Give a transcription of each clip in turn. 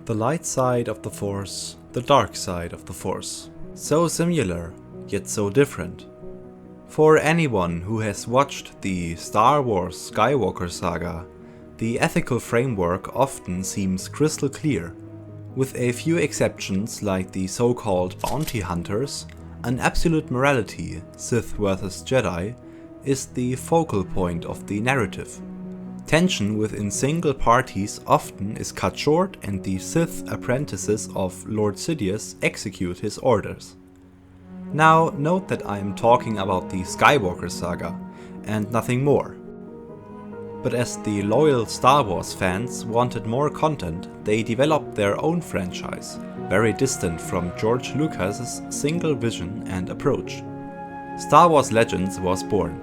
The light side of the Force, the dark side of the Force. So similar, yet so different. For anyone who has watched the Star Wars Skywalker saga, the ethical framework often seems crystal clear. With a few exceptions like the so-called bounty hunters, an absolute morality, Sith versus Jedi, is the focal point of the narrative. Tension within single parties often is cut short and the Sith apprentices of Lord Sidious execute his orders. Now note that I am talking about the Skywalker saga and nothing more. But as the loyal Star Wars fans wanted more content, they developed their own franchise, very distant from George Lucas's single vision and approach. Star Wars Legends was born.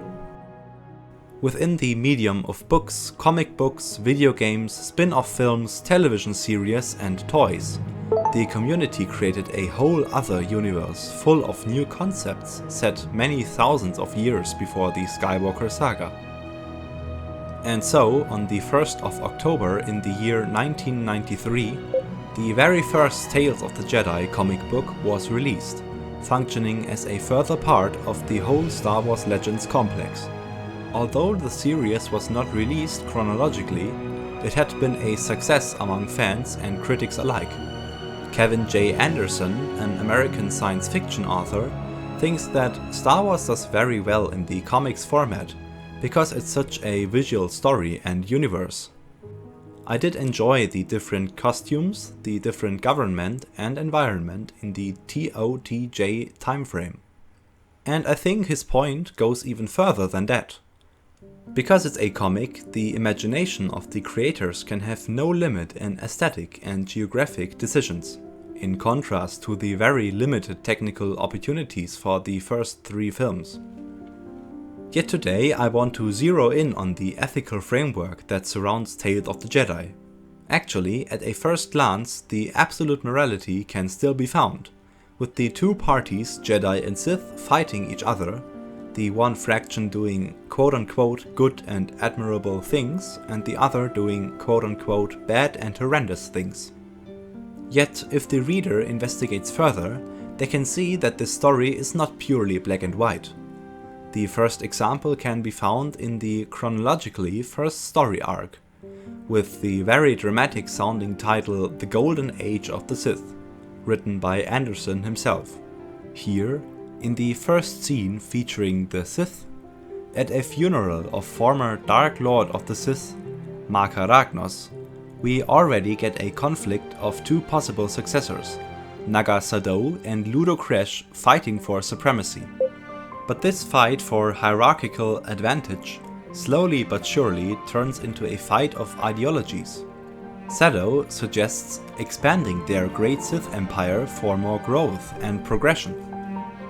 Within the medium of books, comic books, video games, spin-off films, television series and toys, the community created a whole other universe full of new concepts set many thousands of years before the Skywalker saga. And so, on the 1st of October in the year 1993, the very first Tales of the Jedi comic book was released, functioning as a further part of the whole Star Wars Legends complex. Although the series was not released chronologically, it had been a success among fans and critics alike. Kevin J. Anderson, an American science fiction author, thinks that Star Wars does very well in the comics format, because it's such a visual story and universe. I did enjoy the different costumes, the different government and environment in the TOTJ timeframe. And I think his point goes even further than that. Because it's a comic, the imagination of the creators can have no limit in aesthetic and geographic decisions, in contrast to the very limited technical opportunities for the first 3 films. Yet today I want to zero in on the ethical framework that surrounds Tales of the Jedi. Actually, at a first glance, the absolute morality can still be found, with the two parties, Jedi and Sith, fighting each other, the one fraction doing quote-unquote good and admirable things, and the other doing quote-unquote bad and horrendous things. Yet, if the reader investigates further, they can see that this story is not purely black and white. The first example can be found in the chronologically first story arc, with the very dramatic sounding title The Golden Age of the Sith, written by Anderson himself. Here, in the first scene featuring the Sith, at a funeral of former Dark Lord of the Sith, Marka Ragnos, we already get a conflict of two possible successors, Naga Sadow and Ludo Kresh, fighting for supremacy. But this fight for hierarchical advantage slowly but surely turns into a fight of ideologies. Sadow suggests expanding their great Sith empire for more growth and progression.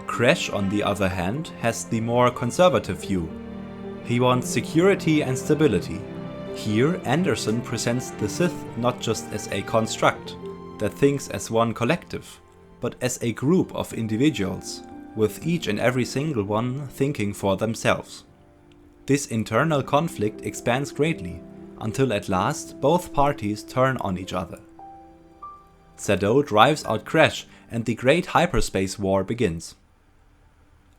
Kresh, on the other hand, has the more conservative view. He wants security and stability. Here, Anderson presents the Sith not just as a construct that thinks as one collective, but as a group of individuals, with each and every single one thinking for themselves. This internal conflict expands greatly, until at last both parties turn on each other. Sadow drives out Kresh and the great hyperspace war begins.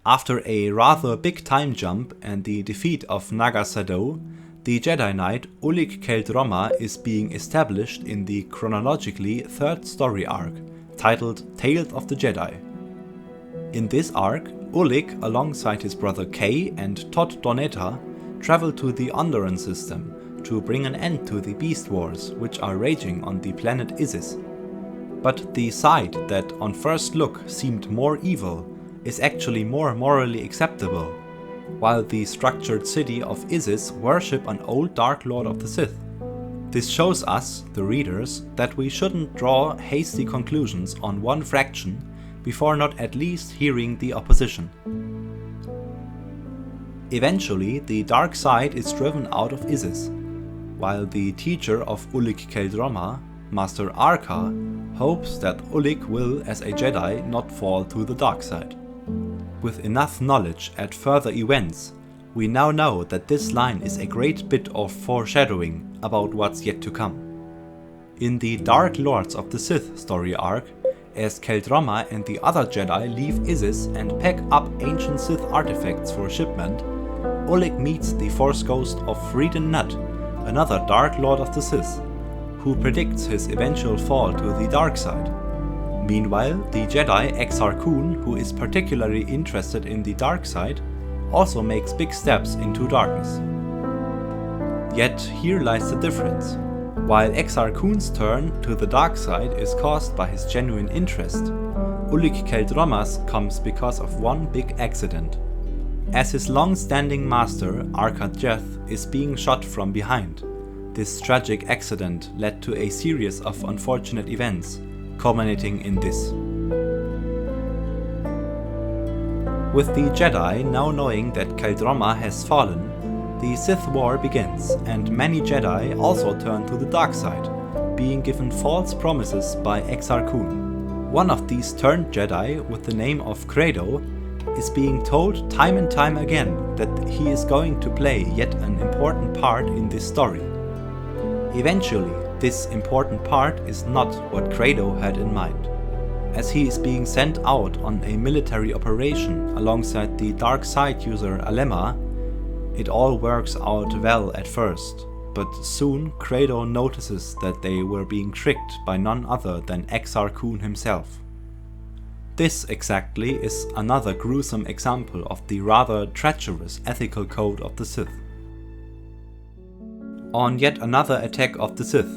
After a rather big time jump and the defeat of Naga Sadow, the Jedi Knight Ulic qel-droma is being established in the chronologically third story arc, titled Tales of the Jedi. In this arc, Ulic, alongside his brother Kay and Todd Doneta, travel to the Onderon system to bring an end to the Beast Wars which are raging on the planet Isis. But the side that on first look seemed more evil is actually more morally acceptable, while the structured city of Isis worship an old Dark Lord of the Sith. This shows us, the readers, that we shouldn't draw hasty conclusions on one fraction before not at least hearing the opposition. Eventually, the dark side is driven out of Isis, while the teacher of Ulic qel-droma, Master Arca, hopes that Ulic will, as a Jedi, not fall to the dark side. With enough knowledge at further events, we now know that this line is a great bit of foreshadowing about what's yet to come. In the Dark Lords of the Sith story arc, as qel-droma and the other Jedi leave Isis and pack up ancient Sith artifacts for shipment, Oleg meets the Force ghost of Freedon Nut, another Dark Lord of the Sith, who predicts his eventual fall to the dark side. Meanwhile, the Jedi Exar Kun, who is particularly interested in the dark side, also makes big steps into darkness. Yet here lies the difference. While Exar Kun's turn to the dark side is caused by his genuine interest, Ulic qel-droma's comes because of one big accident. As his long-standing master, Arkat Jeth, is being shot from behind, this tragic accident led to a series of unfortunate events, culminating in this. With the Jedi now knowing that qel-droma has fallen, the Sith War begins, and many Jedi also turn to the dark side, being given false promises by Exar Kun. One of these turned Jedi, with the name of Credo, is being told time and time again that he is going to play yet an important part in this story. Eventually, this important part is not what Credo had in mind. As he is being sent out on a military operation alongside the dark side user Alema, it all works out well at first, but soon Credo notices that they were being tricked by none other than Exar Kun himself. This exactly is another gruesome example of the rather treacherous ethical code of the Sith. On yet another attack of the Sith,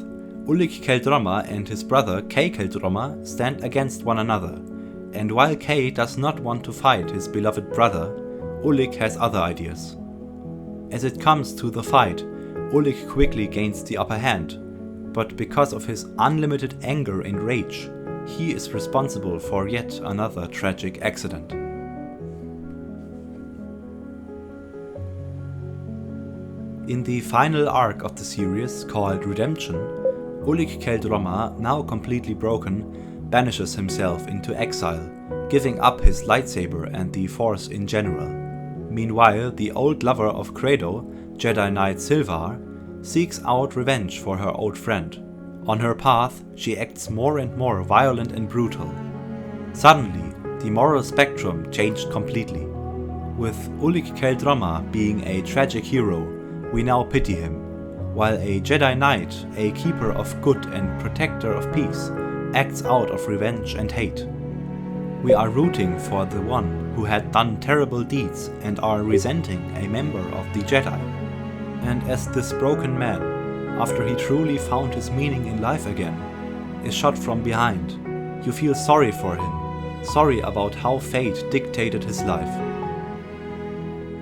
Ulic qel-droma and his brother Kay qel-droma stand against one another, and while Kay does not want to fight his beloved brother, Ulic has other ideas. As it comes to the fight, Ulic quickly gains the upper hand, but because of his unlimited anger and rage, he is responsible for yet another tragic accident. In the final arc of the series, called Redemption, Ulic qel-droma, now completely broken, banishes himself into exile, giving up his lightsaber and the Force in general. Meanwhile, the old lover of Credo, Jedi Knight Silvar, seeks out revenge for her old friend. On her path, she acts more and more violent and brutal. Suddenly, the moral spectrum changed completely. With Ulic qel-droma being a tragic hero, we now pity him, while a Jedi Knight, a keeper of good and protector of peace, acts out of revenge and hate. We are rooting for the one who had done terrible deeds and are resenting a member of the Jedi. And as this broken man, after he truly found his meaning in life again, is shot from behind, you feel sorry for him, sorry about how fate dictated his life.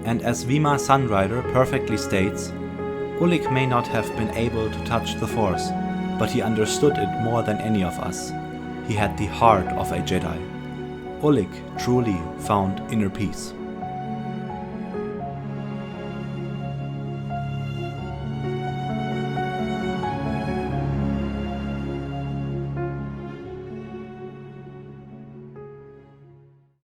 And as Vima Sunrider perfectly states, Ulic may not have been able to touch the Force, but he understood it more than any of us. He had the heart of a Jedi. Ulic truly found inner peace.